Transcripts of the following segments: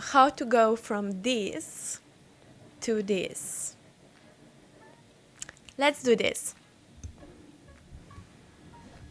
how to go from this to this. Let's do this.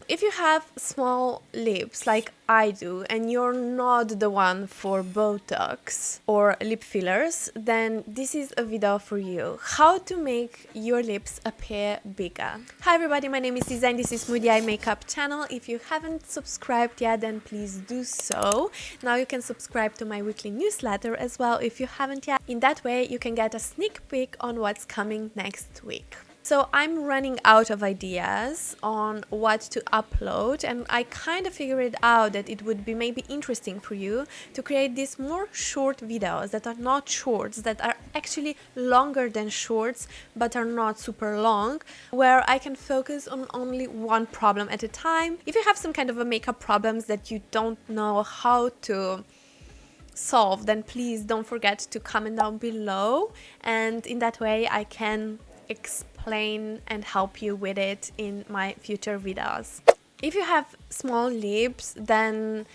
If you have small lips like I do and you're not the one for Botox or lip fillers, then this is a video for you. How to make your lips appear bigger. Hi everybody, my name is Lisa and this is Moody Eye Makeup channel. If you haven't subscribed yet, then please do so. Now you can subscribe to my weekly newsletter as well if you haven't yet. In that way you can get a sneak peek on what's coming next week. So I'm running out of ideas on what to upload, and I kind of figured out that it would be maybe interesting for you to create these more short videos that are not shorts, that are actually longer than shorts but are not super long, where I can focus on only one problem at a time. If you have some kind of a makeup problems that you don't know how to solve, then please don't forget to comment down below, and in that way I can explain and help you with it in my future videos. If you have small lips, then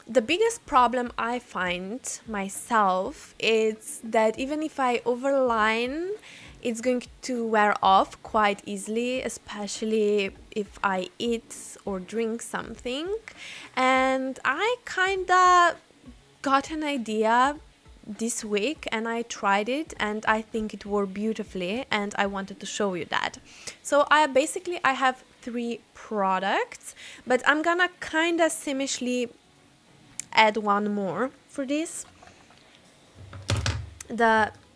the biggest problem I find myself is that even if I overline, it's going to wear off quite easily, especially if I eat or drink something. And I kinda got an idea this week and I tried it and I think it worked beautifully, and I wanted to show you that. So I have 3 products, but I'm gonna kind of simishly add one more for this.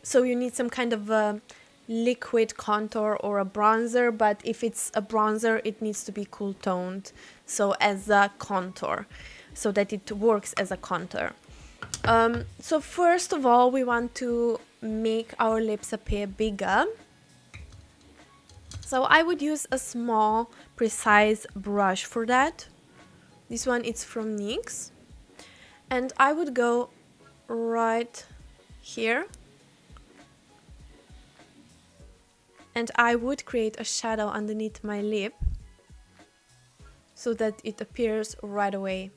So you need some kind of a liquid contour or a bronzer, but if it's a bronzer it needs to be cool toned, so as a contour, so that it works as a contour. So first of all, we want to make our lips appear bigger. So I would use a small, precise brush for that. This one is from NYX. And I would go right here. And I would create a shadow underneath my lip so that it appears right away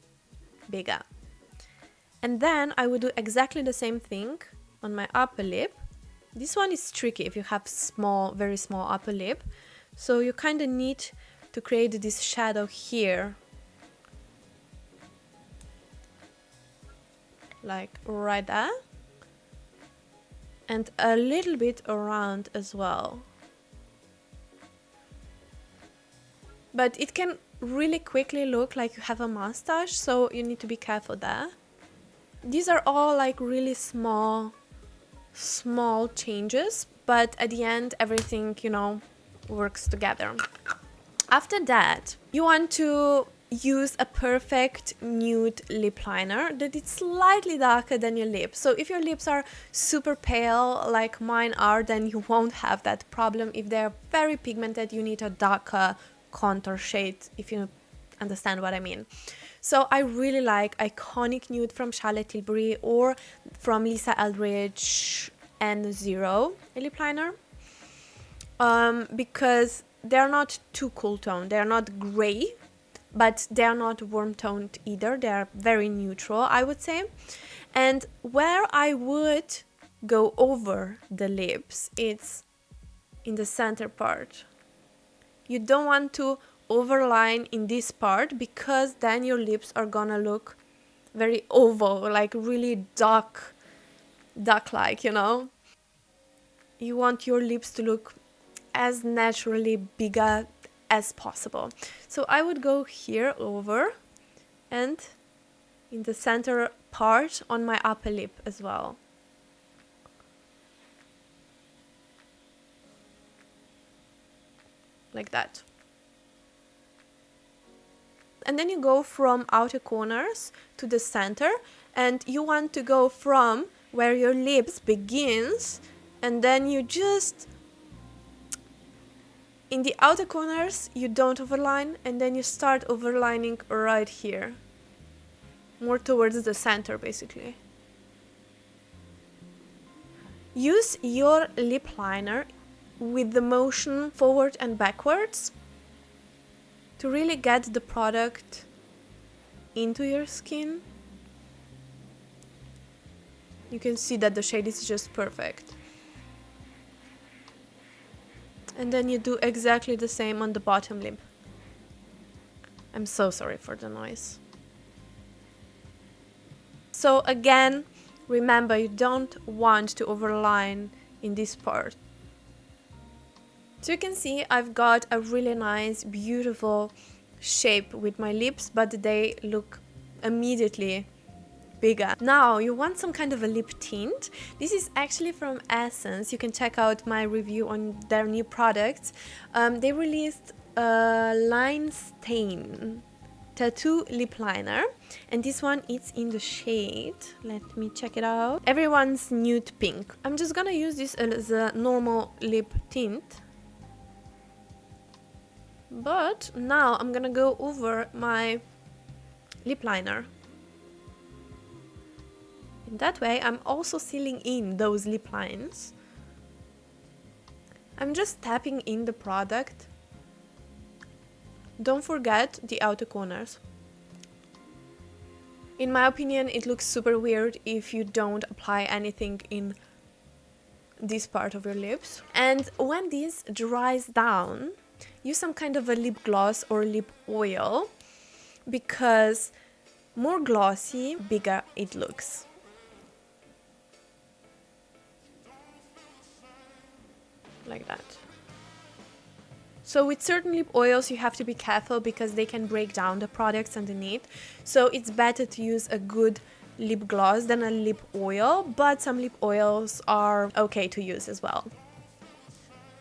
bigger. And then I would do exactly the same thing on my upper lip. This one is tricky if you have very small upper lip. So you kind of need to create this shadow here. Like right there. And a little bit around as well. But it can really quickly look like you have a mustache, so you need to be careful there. These are all like really small changes, but at the end everything, you know, works together. After that, you want to use a perfect nude lip liner that is slightly darker than your lips. So if your lips are super pale like mine are, then you won't have that problem. If they're very pigmented, you need a darker contour shade, if you understand what I mean. So I really like Iconic Nude from Charlotte Tilbury or from Lisa Eldridge N0 lip liner, because they're not too cool toned. They're not gray, but they're not warm toned either. They're very neutral, I would say. And where I would go over the lips, it's in the center part. You don't want to overline in this part, because then your lips are gonna look very oval, like really dark like, you know. You want your lips to look as naturally bigger as possible. So I would go here over and in the center part on my upper lip as well. Like that. And then you go from outer corners to the center, and you want to go from where your lips begins, and then you just in the outer corners you don't overline, and then you start overlining right here, more towards the center basically. Use your lip liner with the motion forward and backwards to really get the product into your skin. You can see that the shade is just perfect. And then you do exactly the same on the bottom lip. I'm so sorry for the noise. So again, remember, you don't want to overline in this part. So you can see I've got a really nice, beautiful shape with my lips, but they look immediately bigger. Now you want some kind of a lip tint. This is actually from Essence. You can check out my review on their new products. They released a Line Stain Tattoo lip liner, and this one is in the shade, let me check it out, Everyone's Nude Pink. I'm just gonna use this as a normal lip tint, but now I'm gonna go over my lip liner. In that way I'm also sealing in those lip lines. I'm just tapping in the product. Don't forget the outer corners. In my opinion, it looks super weird if you don't apply anything in this part of your lips. And when this dries down, use some kind of a lip gloss or lip oil, because more glossy, bigger it looks. Like that. So with certain lip oils you have to be careful because they can break down the products underneath. So it's better to use a good lip gloss than a lip oil, but some lip oils are okay to use as well.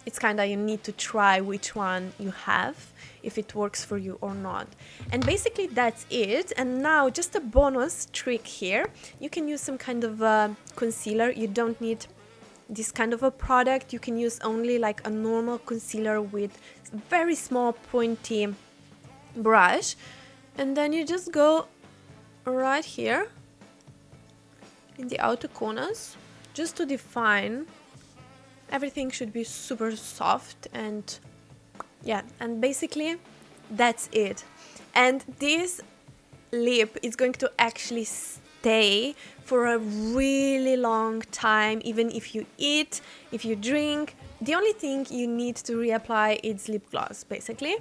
It's kinda, you need to try which one you have, if it works for you or not. And basically that's it. And now just a bonus trick here. You can use some kind of a concealer. You don't need this kind of a product. You can use only like a normal concealer with very small pointy brush, and then you just go right here in the outer corners just to define. Everything should be super soft, and yeah, and basically that's it. And this lip is going to actually stay for a really long time, even if you eat, if you drink. The only thing you need to reapply is lip gloss, basically.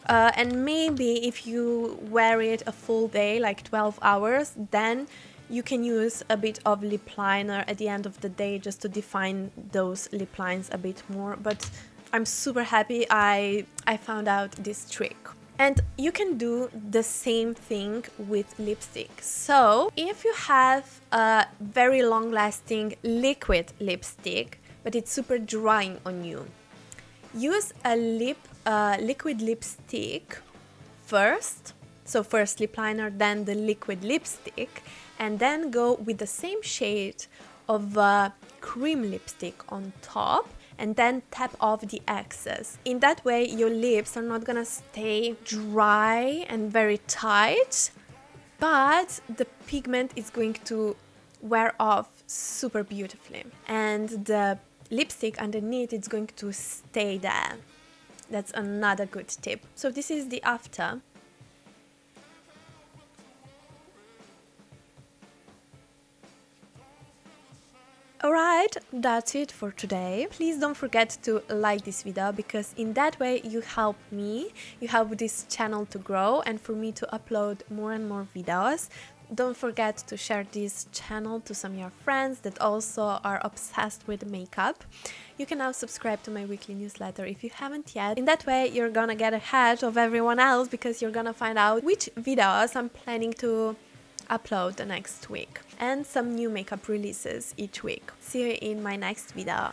And maybe if you wear it a full day, like 12 hours, then you can use a bit of lip liner at the end of the day just to define those lip lines a bit more. But I'm super happy I found out this trick. And you can do the same thing with lipstick. So if you have a very long-lasting liquid lipstick, but it's super drying on you, use a liquid lipstick first. So first lip liner, then the liquid lipstick, and then go with the same shade of cream lipstick on top, and then tap off the excess. In that way your lips are not gonna stay dry and very tight, but the pigment is going to wear off super beautifully, and the lipstick underneath is going to stay there. That's another good tip. So this is the after. Alright, that's it for today. Please don't forget to like this video, because in that way you help me, you help this channel to grow and for me to upload more and more videos. Don't forget to share this channel to some of your friends that also are obsessed with makeup. You can now subscribe to my weekly newsletter if you haven't yet. In that way you're gonna get ahead of everyone else, because you're gonna find out which videos I'm planning to upload the next week, and some new makeup releases each week. See you in my next video.